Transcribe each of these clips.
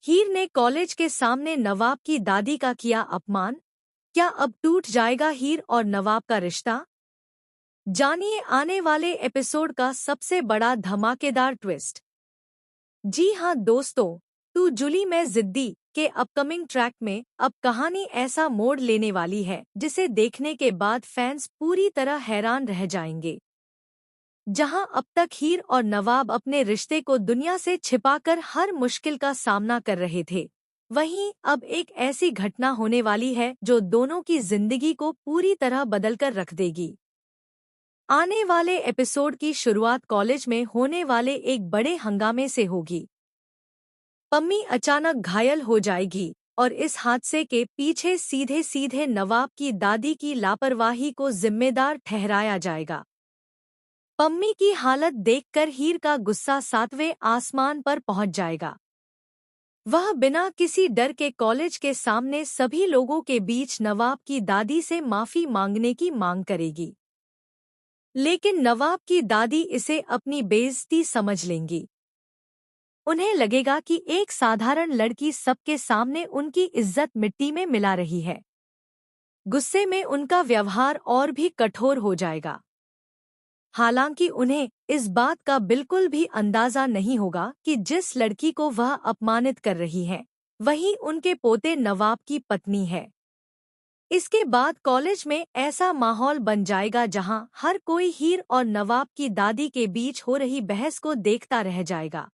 हीर ने कॉलेज के सामने नवाब की दादी का किया अपमान। क्या अब टूट जाएगा हीर और नवाब का रिश्ता? जानिए आने वाले एपिसोड का सबसे बड़ा धमाकेदार ट्विस्ट। जी हाँ दोस्तों, तू जुली मैं जिद्दी के अपकमिंग ट्रैक में अब कहानी ऐसा मोड़ लेने वाली है जिसे देखने के बाद फैंस पूरी तरह हैरान रह जाएंगे। जहां अब तक हीर और नवाब अपने रिश्ते को दुनिया से छिपाकर हर मुश्किल का सामना कर रहे थे, वहीं अब एक ऐसी घटना होने वाली है जो दोनों की जिंदगी को पूरी तरह बदलकर रख देगी। आने वाले एपिसोड की शुरुआत कॉलेज में होने वाले एक बड़े हंगामे से होगी। पम्मी अचानक घायल हो जाएगी और इस हादसे के पीछे सीधे सीधे नवाब की दादी की लापरवाही को जिम्मेदार ठहराया जाएगा। पम्मी की हालत देखकर हीर का गुस्सा 7वें आसमान पर पहुंच जाएगा। वह बिना किसी डर के कॉलेज के सामने सभी लोगों के बीच नवाब की दादी से माफी मांगने की मांग करेगी। लेकिन नवाब की दादी इसे अपनी बेइज्जती समझ लेंगी। उन्हें लगेगा कि एक साधारण लड़की सबके सामने उनकी इज्जत मिट्टी में मिला रही है। गुस्से में उनका व्यवहार और भी कठोर हो जाएगा। हालांकि उन्हें इस बात का बिल्कुल भी अंदाजा नहीं होगा कि जिस लड़की को वह अपमानित कर रही है, वही उनके पोते नवाब की पत्नी है। इसके बाद कॉलेज में ऐसा माहौल बन जाएगा जहां हर कोई हीर और नवाब की दादी के बीच हो रही बहस को देखता रह जाएगा।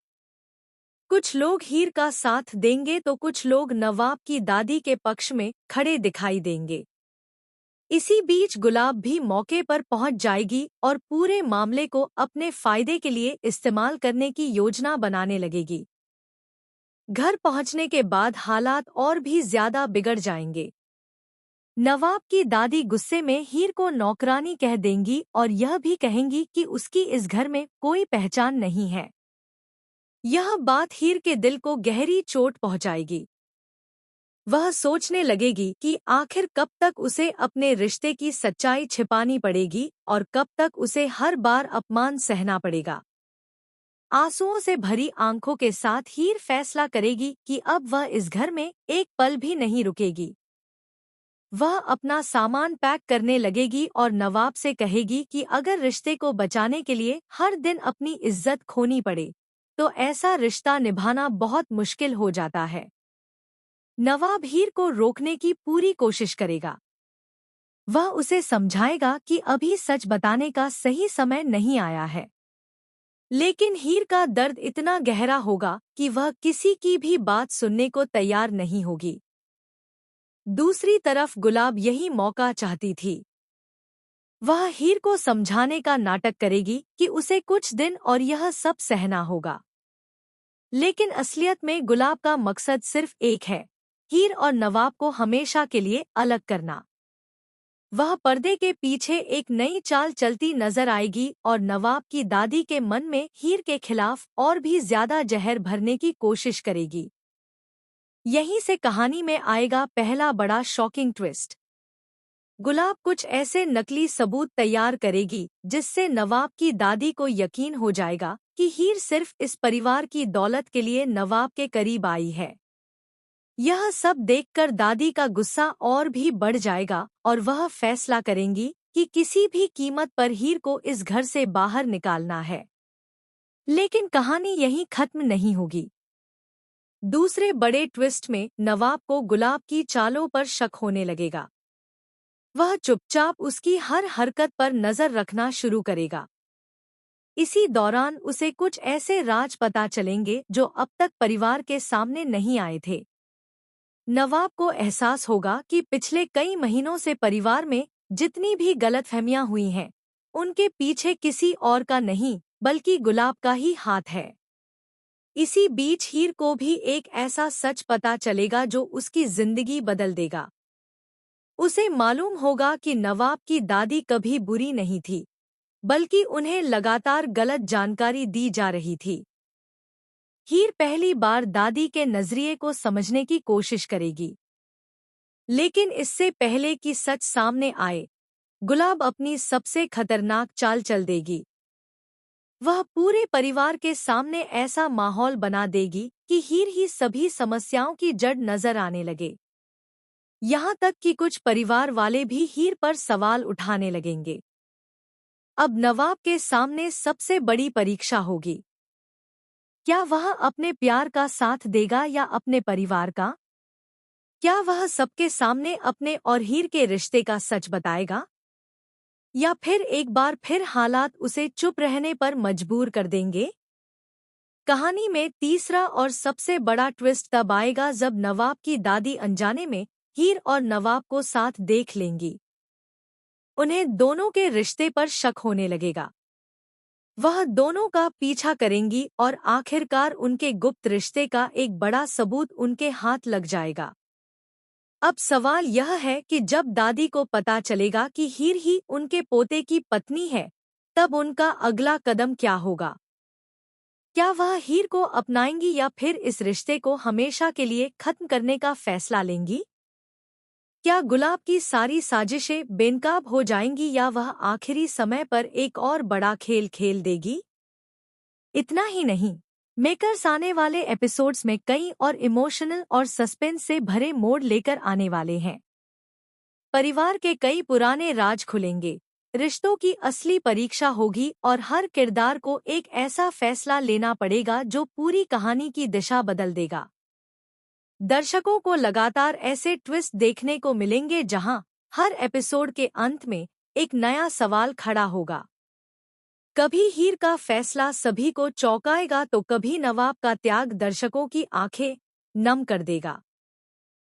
कुछ लोग हीर का साथ देंगे तो कुछ लोग नवाब की दादी के पक्ष में खड़े दिखाई देंगे। इसी बीच गुलाब भी मौके पर पहुंच जाएगी और पूरे मामले को अपने फायदे के लिए इस्तेमाल करने की योजना बनाने लगेगी। घर पहुंचने के बाद हालात और भी ज्यादा बिगड़ जाएंगे। नवाब की दादी गुस्से में हीर को नौकरानी कह देंगी और यह भी कहेंगी कि उसकी इस घर में कोई पहचान नहीं है। यह बात हीर के दिल को गहरी चोट पहुंचाएगी। वह सोचने लगेगी कि आखिर कब तक उसे अपने रिश्ते की सच्चाई छिपानी पड़ेगी और कब तक उसे हर बार अपमान सहना पड़ेगा। आंसुओं से भरी आंखों के साथ हीर फैसला करेगी कि अब वह इस घर में एक पल भी नहीं रुकेगी। वह अपना सामान पैक करने लगेगी और नवाब से कहेगी कि अगर रिश्ते को बचाने के लिए हर दिन अपनी इज्जत खोनी पड़े, तो ऐसा रिश्ता निभाना बहुत मुश्किल हो जाता है। नवाब हीर को रोकने की पूरी कोशिश करेगा। वह उसे समझाएगा कि अभी सच बताने का सही समय नहीं आया है। लेकिन हीर का दर्द इतना गहरा होगा कि वह किसी की भी बात सुनने को तैयार नहीं होगी। दूसरी तरफ गुलाब यही मौका चाहती थी। वह हीर को समझाने का नाटक करेगी कि उसे कुछ दिन और यह सब सहना होगा। लेकिन असलियत में गुलाब का मकसद सिर्फ एक है, हीर और नवाब को हमेशा के लिए अलग करना। वह पर्दे के पीछे एक नई चाल चलती नजर आएगी और नवाब की दादी के मन में हीर के खिलाफ और भी ज्यादा जहर भरने की कोशिश करेगी। यहीं से कहानी में आएगा पहला बड़ा शॉकिंग ट्विस्ट। गुलाब कुछ ऐसे नकली सबूत तैयार करेगी जिससे नवाब की दादी को यकीन हो जाएगा कि हीर सिर्फ इस परिवार की दौलत के लिए नवाब के करीब आई है। यह सब देखकर दादी का गुस्सा और भी बढ़ जाएगा और वह फैसला करेंगी कि किसी भी कीमत पर हीर को इस घर से बाहर निकालना है। लेकिन कहानी यहीं खत्म नहीं होगी। दूसरे बड़े ट्विस्ट में नवाब को गुलाब की चालों पर शक होने लगेगा। वह चुपचाप उसकी हर हरकत पर नजर रखना शुरू करेगा। इसी दौरान उसे कुछ ऐसे राज पता चलेंगे जो अब तक परिवार के सामने नहीं आए थे। नवाब को एहसास होगा कि पिछले कई महीनों से परिवार में जितनी भी गलतफहमियां हुई हैं, उनके पीछे किसी और का नहीं बल्कि गुलाब का ही हाथ है। इसी बीच हीर को भी एक ऐसा सच पता चलेगा जो उसकी जिंदगी बदल देगा। उसे मालूम होगा कि नवाब की दादी कभी बुरी नहीं थी, बल्कि उन्हें लगातार गलत जानकारी दी जा रही थी। हीर पहली बार दादी के नजरिए को समझने की कोशिश करेगी। लेकिन इससे पहले कि सच सामने आए, गुलाब अपनी सबसे खतरनाक चाल चल देगी। वह पूरे परिवार के सामने ऐसा माहौल बना देगी कि हीर ही सभी समस्याओं की जड़ नजर आने लगे। यहाँ तक कि कुछ परिवार वाले भी हीर पर सवाल उठाने लगेंगे। अब नवाब के सामने सबसे बड़ी परीक्षा होगी। क्या वह अपने प्यार का साथ देगा या अपने परिवार का? क्या वह सबके सामने अपने और हीर के रिश्ते का सच बताएगा? या फिर एक बार फिर हालात उसे चुप रहने पर मजबूर कर देंगे? कहानी में तीसरा और सबसे बड़ा ट्विस्ट तब आएगा जब नवाब की दादी अनजाने में हीर और नवाब को साथ देख लेंगी। उन्हें दोनों के रिश्ते पर शक होने लगेगा। वह दोनों का पीछा करेंगी और आखिरकार उनके गुप्त रिश्ते का एक बड़ा सबूत उनके हाथ लग जाएगा। अब सवाल यह है कि जब दादी को पता चलेगा कि हीर ही उनके पोते की पत्नी है, तब उनका अगला कदम क्या होगा? क्या वह हीर को अपनाएंगी या फिर इस रिश्ते को हमेशा के लिए खत्म करने का फैसला लेंगी? क्या गुलाब की सारी साजिशें बेनकाब हो जाएंगी या वह आखिरी समय पर एक और बड़ा खेल खेल देगी? इतना ही नहीं, मेकर्स आने वाले एपिसोड्स में कई और इमोशनल और सस्पेंस से भरे मोड़ लेकर आने वाले हैं। परिवार के कई पुराने राज खुलेंगे, रिश्तों की असली परीक्षा होगी और हर किरदार को एक ऐसा फैसला लेना पड़ेगा जो पूरी कहानी की दिशा बदल देगा। दर्शकों को लगातार ऐसे ट्विस्ट देखने को मिलेंगे जहां हर एपिसोड के अंत में एक नया सवाल खड़ा होगा। कभी हीर का फैसला सभी को चौंकाएगा तो कभी नवाब का त्याग दर्शकों की आंखें नम कर देगा।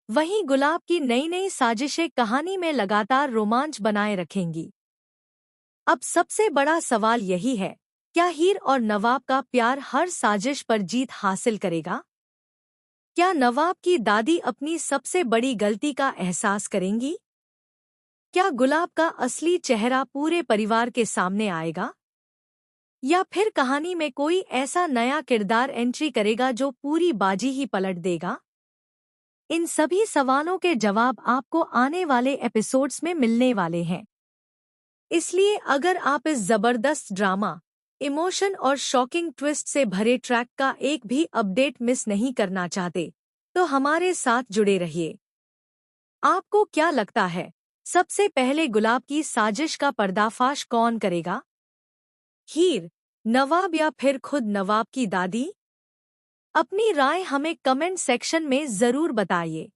वहीं गुलाब की नई नई साजिशें कहानी में लगातार रोमांच बनाए रखेंगी। अब सबसे बड़ा सवाल यही है, क्या हीर और नवाब का प्यार हर साजिश पर जीत हासिल करेगा? क्या नवाब की दादी अपनी सबसे बड़ी गलती का एहसास करेंगी? क्या गुलाब का असली चेहरा पूरे परिवार के सामने आएगा? या फिर कहानी में कोई ऐसा नया किरदार एंट्री करेगा जो पूरी बाजी ही पलट देगा? इन सभी सवालों के जवाब आपको आने वाले एपिसोड्स में मिलने वाले हैं। इसलिए अगर आप इस जबरदस्त ड्रामा, इमोशन और शॉकिंग ट्विस्ट से भरे ट्रैक का एक भी अपडेट मिस नहीं करना चाहते, तो हमारे साथ जुड़े रहिए। आपको क्या लगता है, सबसे पहले गुलाब की साजिश का पर्दाफाश कौन करेगा? हीर, नवाब या फिर खुद नवाब की दादी? अपनी राय हमें कमेंट सेक्शन में जरूर बताइए।